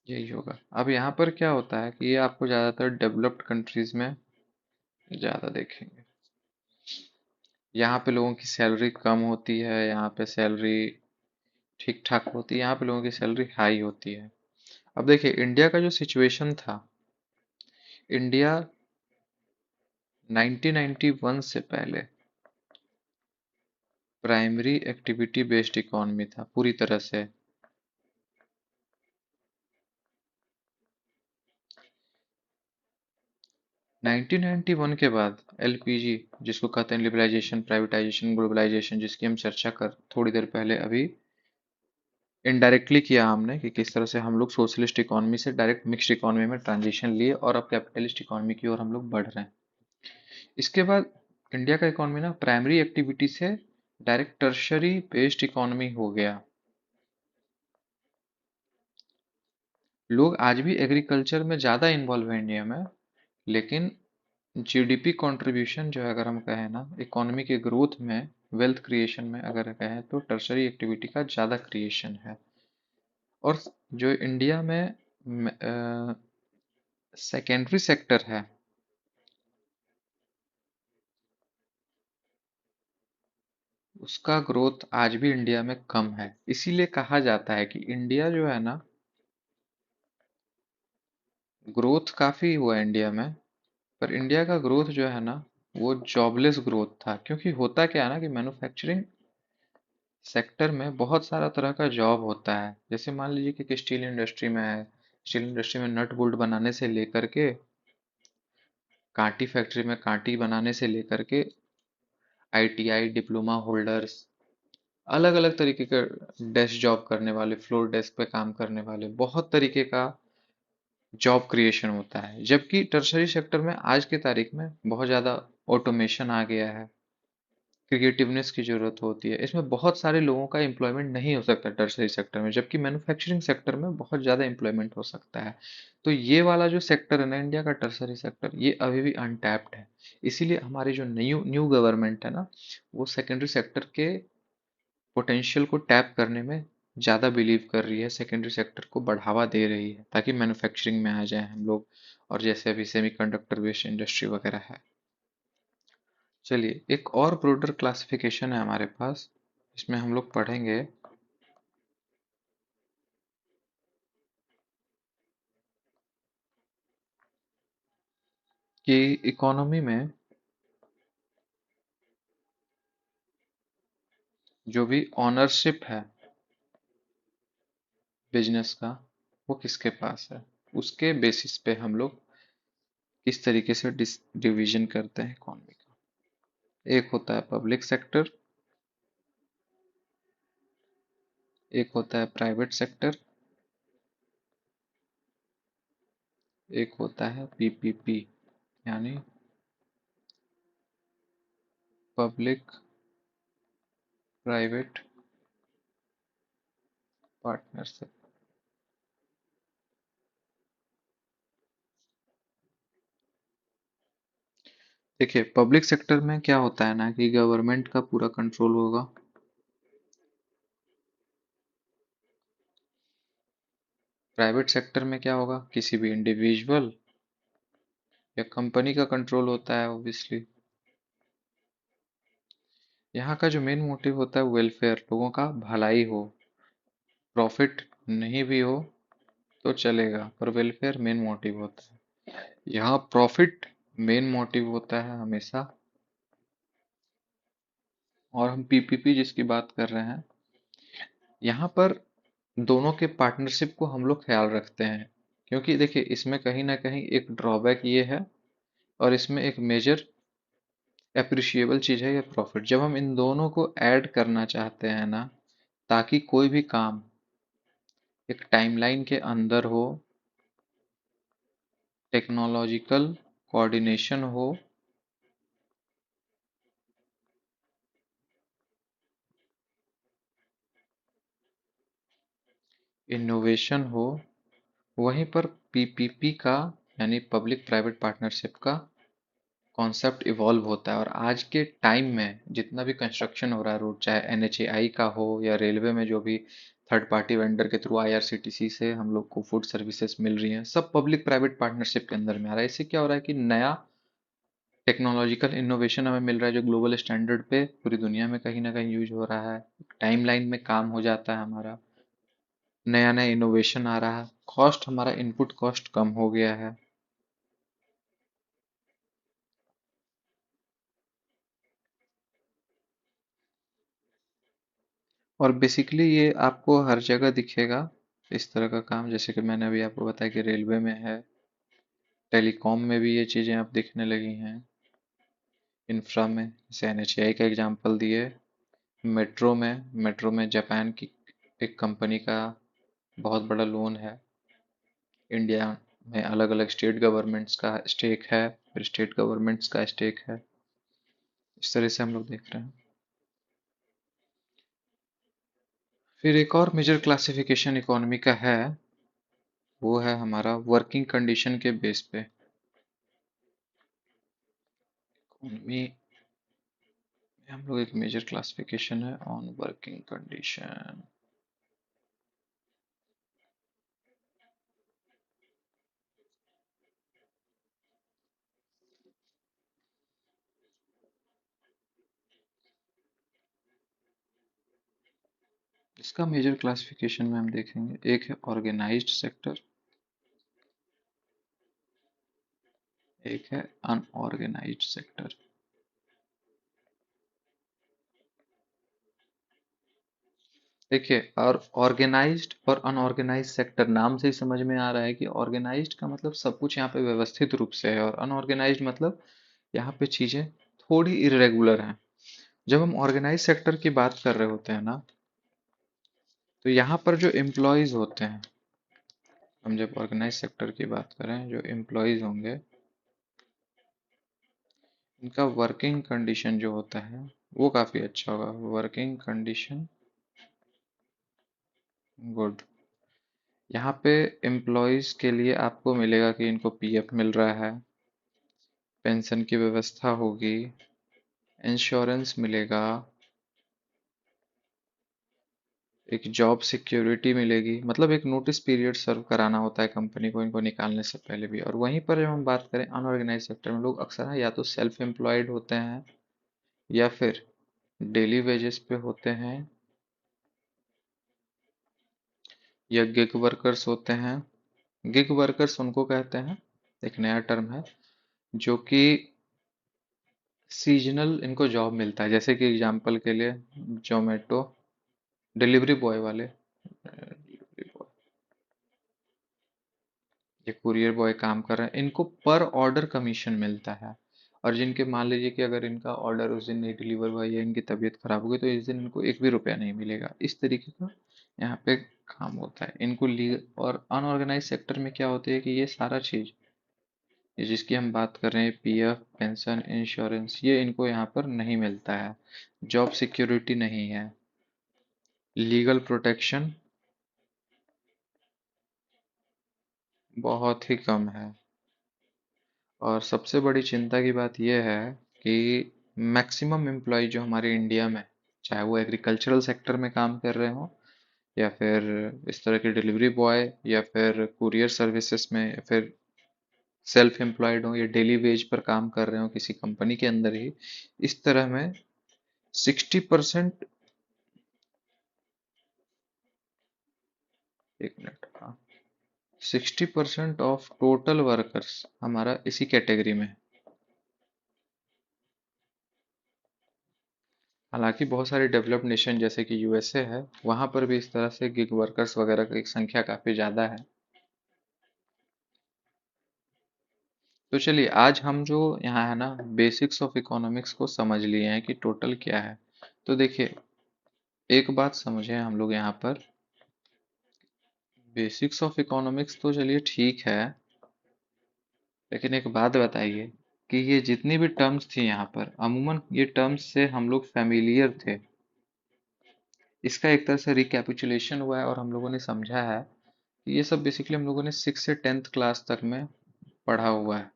यही होगा। अब यहाँ पर क्या होता है कि ये आपको ज़्यादातर डेवलप्ड कंट्रीज में ज़्यादा देखेंगे। यहाँ पे लोगों की सैलरी कम होती है, यहाँ पे सैलरी ठीक ठाक होती है, यहाँ पे लोगों की सैलरी हाई होती है। अब देखिए इंडिया का जो सिचुएशन था, इंडिया 1991 से पहले प्राइमरी एक्टिविटी बेस्ड इकोनॉमी था पूरी तरह से। 1991 के बाद एलपीजी, जिसको कहते हैं लिबरलाइजेशन, प्राइवेटाइजेशन, ग्लोबलाइजेशन, जिसकी हम चर्चा कर थोड़ी देर पहले अभी इनडायरेक्टली किया हमने कि किस तरह से हम लोग सोशलिस्ट इकोनॉमी से डायरेक्ट मिक्स्ड इकोनॉमी में ट्रांजिशन लिए और अब कैपिटलिस्ट इकोनॉमी की ओर हम लोग बढ़ रहे हैं। इसके बाद इंडिया का इकोनॉमी ना प्राइमरी एक्टिविटी से डायरेक्ट टर्शरी बेस्ड इकोनॉमी हो गया। लोग आज भी एग्रीकल्चर में ज़्यादा इन्वॉल्व है इंडिया में, लेकिन जीडीपी कंट्रीब्यूशन जो है अगर हम कहें ना इकोनॉमी के ग्रोथ में, वेल्थ क्रिएशन में अगर कहें, तो टर्शरी एक्टिविटी का ज़्यादा क्रिएशन है। और जो इंडिया में सेकेंडरी सेक्टर है, उसका ग्रोथ आज भी इंडिया में कम है। इसीलिए कहा जाता है कि इंडिया जो है ना, ग्रोथ काफी हुआ है इंडिया में, पर इंडिया का ग्रोथ जो है ना, वो जॉबलेस ग्रोथ था। क्योंकि होता क्या है ना कि मैन्युफैक्चरिंग सेक्टर में बहुत सारा तरह का जॉब होता है। जैसे मान लीजिए कि स्टील इंडस्ट्री में है, स्टील इंडस्ट्री में नट बोल्ट बनाने से लेकर के, कांटी फैक्ट्री में कांटी बनाने से लेकर के, आईटीआई डिप्लोमा होल्डर्स, अलग अलग तरीके के डेस्क जॉब करने वाले, फ्लोर डेस्क पे काम करने वाले, बहुत तरीके का जॉब क्रिएशन होता है। जबकि टर्शरी सेक्टर में आज की तारीख में बहुत ज़्यादा ऑटोमेशन आ गया है, क्रिएटिवनेस की ज़रूरत होती है, इसमें बहुत सारे लोगों का एम्प्लॉयमेंट नहीं हो सकता टर्शरी सेक्टर में, जबकि मैन्युफैक्चरिंग सेक्टर में बहुत ज़्यादा एम्प्लॉयमेंट हो सकता है। तो ये वाला जो सेक्टर है ना इंडिया का, टर्शरी सेक्टर, ये अभी भी अनटैप्ड है। इसीलिए हमारी जो न्यू न्यू गवर्नमेंट है ना, वो सेकेंडरी सेक्टर के पोटेंशियल को टैप करने में ज़्यादा बिलीव कर रही है, सेकेंडरी सेक्टर को बढ़ावा दे रही है, ताकि मैन्युफैक्चरिंग में आ जाए हम लोग। और जैसे अभी सेमीकंडक्टर बेस्ड इंडस्ट्री वगैरह है। चलिए, एक और ब्रोडर क्लासिफिकेशन है हमारे पास, इसमें हम लोग पढ़ेंगे कि इकोनॉमी में जो भी ऑनरशिप है बिजनेस का, वो किसके पास है, उसके बेसिस पे हम लोग किस तरीके से डिवीजन करते हैं इकोनॉमी का। एक होता है पब्लिक सेक्टर, एक होता है प्राइवेट सेक्टर, एक होता है पीपीपी, यानी पब्लिक प्राइवेट पार्टनरशिप। देखिए, पब्लिक सेक्टर में क्या होता है ना कि गवर्नमेंट का पूरा कंट्रोल होगा। प्राइवेट सेक्टर में क्या होगा, किसी भी इंडिविजुअल या कंपनी का कंट्रोल होता है ऑब्वियसली। यहाँ का जो मेन मोटिव होता है वेलफेयर, लोगों का भलाई हो, प्रॉफिट नहीं भी हो तो चलेगा, पर वेलफेयर मेन मोटिव होता है। यहाँ प्रॉफिट मेन मोटिव होता है हमेशा। और हम पीपीपी जिसकी बात कर रहे हैं, यहाँ पर दोनों के पार्टनरशिप को हम लोग ख्याल रखते हैं। क्योंकि देखिए, इसमें कहीं ना कहीं एक ड्रॉबैक ये है, और इसमें एक मेजर अप्रिशिएबल चीज़ है ये प्रॉफिट। जब हम इन दोनों को ऐड करना चाहते हैं ना, ताकि कोई भी काम एक टाइमलाइन के अंदर हो, टेक्नोलॉजिकल कोऑर्डिनेशन हो, इनोवेशन हो, वहीं पर पीपीपी का यानी पब्लिक प्राइवेट पार्टनरशिप का कॉन्सेप्ट इवॉल्व होता है। और आज के टाइम में जितना भी कंस्ट्रक्शन हो रहा है रोड, चाहे एनएचएआई का हो या रेलवे में जो भी थर्ड पार्टी वेंडर के थ्रू आईआरसीटीसी से हम लोग को फूड सर्विसेज मिल रही हैं, सब पब्लिक प्राइवेट पार्टनरशिप के अंदर में आ रहा है। इससे क्या हो रहा है कि नया टेक्नोलॉजिकल इनोवेशन हमें मिल रहा है, जो ग्लोबल स्टैंडर्ड पे पूरी दुनिया में कहीं ना कहीं यूज हो रहा है। टाइमलाइन में काम हो जाता है हमारा, नया नया इनोवेशन आ रहा है, कॉस्ट हमारा इनपुट कॉस्ट कम हो गया है। और बेसिकली ये आपको हर जगह दिखेगा इस तरह का काम, जैसे कि मैंने अभी आपको बताया कि रेलवे में है, टेलीकॉम में भी ये चीज़ें अब दिखने लगी हैं, इंफ्रा में जैसे एनएचएआई का एग्जांपल दिए, मेट्रो में जापान की एक कंपनी का बहुत बड़ा लोन है। इंडिया में अलग अलग स्टेट गवर्नमेंट्स का स्टेक है, फिर स्टेट गवर्नमेंट्स का स्टेक है। इस तरह से हम लोग देख रहे हैं। फिर एक और मेजर क्लासिफिकेशन इकोनॉमी का है, वो है हमारा वर्किंग कंडीशन के बेस पे। इकोनॉमी हम लोग एक मेजर क्लासिफिकेशन है ऑन वर्किंग कंडीशन। इसका मेजर क्लासिफिकेशन में हम देखेंगे, एक है ऑर्गेनाइज्ड सेक्टर, एक है अनऑर्गेनाइज्ड सेक्टर। देखिए, और ऑर्गेनाइज्ड और अनऑर्गेनाइज्ड सेक्टर नाम से ही समझ में आ रहा है कि ऑर्गेनाइज्ड का मतलब सब कुछ यहाँ पे व्यवस्थित रूप से है, और अनऑर्गेनाइज्ड मतलब यहाँ पे चीजें थोड़ी इरेगुलर हैं। जब हम ऑर्गेनाइज सेक्टर की बात कर रहे होते हैं ना, तो यहाँ पर जो एम्प्लॉयज होते हैं, हम जब ऑर्गेनाइज सेक्टर की बात करें, जो एम्प्लॉयज होंगे, इनका वर्किंग कंडीशन जो होता है वो काफी अच्छा होगा। Working condition good. यहाँ पे एम्प्लॉयज के लिए आपको मिलेगा कि इनको पीएफ मिल रहा है, पेंशन की व्यवस्था होगी, इंश्योरेंस मिलेगा, एक जॉब सिक्योरिटी मिलेगी, मतलब एक नोटिस पीरियड सर्व कराना होता है कंपनी को इनको निकालने से पहले भी। और वहीं पर जब हम बात करें अनऑर्गेनाइज सेक्टर में, लोग अक्सर या तो सेल्फ एम्प्लॉयड होते हैं या फिर डेली वेजेस पे होते हैं या गिग वर्कर्स होते हैं। गिग वर्कर्स उनको कहते हैं, एक नया टर्म है, जो कि सीजनल इनको जॉब मिलता है। जैसे कि एग्जांपल के लिए जोमेटो डिलीवरी बॉय वाले, डिलीवरी बॉय ये कुरियर बॉय काम कर रहे हैं, इनको पर ऑर्डर कमीशन मिलता है। और जिनके मान लीजिए कि अगर इनका ऑर्डर उस दिन नहीं डिलीवर हुआ या इनकी तबीयत खराब हो गई, तो इस दिन इनको एक भी रुपया नहीं मिलेगा। इस तरीके का यहाँ पे काम होता है इनको लीगल। और अनऑर्गेनाइज सेक्टर में क्या होती है कि ये सारा चीज, ये जिसकी हम बात कर रहे हैं, पीएफ, पेंशन, इंश्योरेंस, ये इनको यहाँ पर नहीं मिलता है। जॉब सिक्योरिटी नहीं है, लीगल प्रोटेक्शन बहुत ही कम है। और सबसे बड़ी चिंता की बात यह है कि मैक्सिमम एम्प्लॉय जो हमारे इंडिया में, चाहे वो एग्रीकल्चरल सेक्टर में काम कर रहे हो, या फिर इस तरह के डिलीवरी बॉय, या फिर कुरियर सर्विसेज में, या फिर सेल्फ एम्प्लॉयड हो, या डेली वेज पर काम कर रहे हो किसी कंपनी के अंदर ही, इस तरह में 60%, एक मिनट, हाँ, 60% ऑफ टोटल वर्कर्स हमारा इसी कैटेगरी में है। हालांकि बहुत सारे डेवलप्ड नेशन जैसे कि यूएसए है, वहां पर भी इस तरह से गिग वर्कर्स वगैरह की संख्या काफी ज्यादा है। तो चलिए, आज हम जो यहाँ है ना, बेसिक्स ऑफ इकोनॉमिक्स को समझ लिए हैं कि टोटल क्या है। तो देखिए, एक बात समझे हम लोग यहाँ पर, बेसिक्स ऑफ इकोनॉमिक्स तो चलिए ठीक है, लेकिन एक बात बताइए कि ये जितनी भी टर्म्स थी यहाँ पर, अमूमन ये टर्म्स से हम लोग फेमिलियर थे। इसका एक तरह से रिकैपिचुलेशन हुआ है और हम लोगों ने समझा है कि ये सब बेसिकली हम लोगों ने 6 से 10th क्लास तक में पढ़ा हुआ है।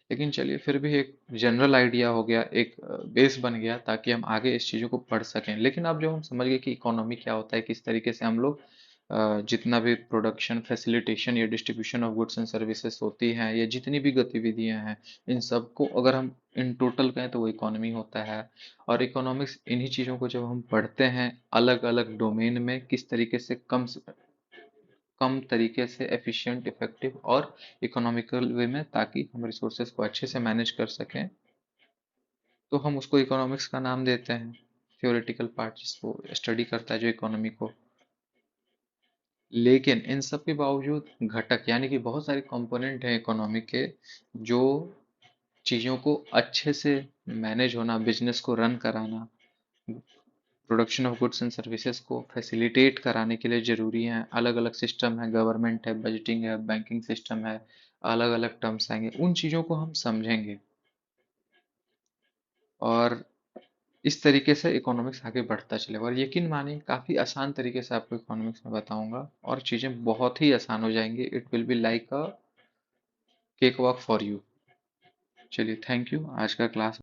लेकिन चलिए, फिर भी एक जनरल आइडिया हो गया, एक बेस बन गया, ताकि हम आगे इस चीज़ों को पढ़ सकें। लेकिन अब जब हम समझ गए कि इकोनॉमी क्या होता है, किस तरीके से हम लोग जितना भी प्रोडक्शन, फैसिलिटेशन या distribution of goods and services होती हैं, या जितनी भी गतिविधियां हैं, इन सबको अगर हम इन टोटल कहें तो वो इकोनॉमी होता है। और इकोनॉमिक्स, इन्हीं चीज़ों को जब हम पढ़ते हैं अलग अलग डोमेन में, किस तरीके से कम तरीके से एफिशिएंट, इफेक्टिव और इकोनॉमिकल वे में, ताकि हम रिसोर्सेज को अच्छे से मैनेज कर सकें, तो हम उसको इकोनॉमिक्स का नाम देते हैं। थ्योरेटिकल पार्ट जिसको स्टडी करता है जो इकोनॉमी को। लेकिन इन सब के बावजूद घटक, यानी कि बहुत सारे कंपोनेंट हैं इकोनॉमी के, जो चीज़ों को अच्छे से मैनेज होना, बिजनेस को रन कराना, production of goods and services को फैसिलिटेट कराने के लिए ज़रूरी हैं। अलग अलग सिस्टम है, गवर्नमेंट है, बजटिंग है, बैंकिंग सिस्टम है, अलग अलग टर्म्स आएंगे, उन चीज़ों को हम समझेंगे। और इस तरीके से इकोनॉमिक्स आगे बढ़ता चलेगा। और यकीन मानिए, काफ़ी आसान तरीके से आपको इकोनॉमिक्स में बताऊंगा और चीज़ें बहुत ही आसान हो जाएंगी। It will be like a cake walk for you. चलिए, थैंक यू। आज का क्लास